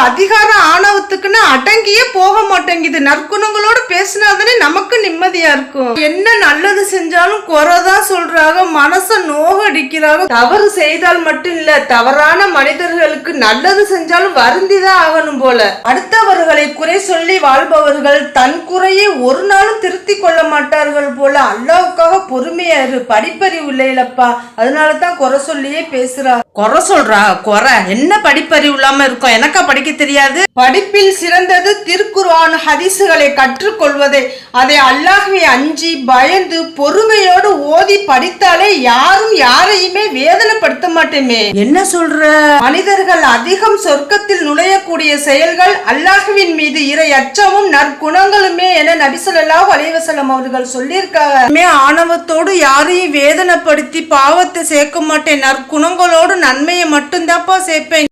அதிகார ஆணவத்துக்குன்னு அடங்கியே போக மாட்டேங்குது. நற்குணங்களோடு பேசினாதானே நமக்கு நிம்மதியா இருக்கும். என்ன நல்லது செஞ்சாலும் குறைதான் சொல்றாங்க, மனச நோகடிக்கிறாங்க. தவறு செய்தால் மட்டும் இல்ல, தவறான மனிதர்களுக்கு நல்லது செஞ்சாலும் வருந்திதான் ஆகணும் போல. அடுத்தவர்களை குறை சொல்லி வாழ்பவர்கள் தன் குறையை ஒரு நாளும் திருத்தி கொள்ள மாட்டார்கள் போல. அல்லாவுக்காக பொறுமையா இரு, படிப்பறிவு இல்லைலப்பா, அதனாலதான் குறை சொல்லியே பேசுறா. குறை சொல்றா? குறை என்ன படிப்பறிவு இல்லாம இருக்கும்? எனக்கா படிக்க தெரியாது? படிப்பில் சிறந்தது திருக்குர்ஆன் ஹதீசுகளை கற்றுக்கொள்வதே. அதை அல்லாஹ்வை அஞ்சி பயந்து பொறுமையோடு ஓதி படித்தாலே யாரும் யாரையுமே வேதனைப்படுத்த மாட்டேமே. என்ன சொல்ற? மனிதர்கள் அதிகம் சொர்க்கத்தில் நுழையக்கூடிய செயல்கள் அல்லாஹ்வின் மீது இறை அச்சமும் நற்குணங்களுமே என நபி ஸல்லல்லாஹு அலைஹி வஸல்லம் அவர்கள் சொல்லியிருக்காங்க. ஆணவத்தோடு யாரையும் வேதனைப்படுத்தி பாவத்தை சேர்க்க மாட்டேன், நற்குணங்களோடு நன்மையை மட்டும்தான்ப்பா சேர்ப்பேன்.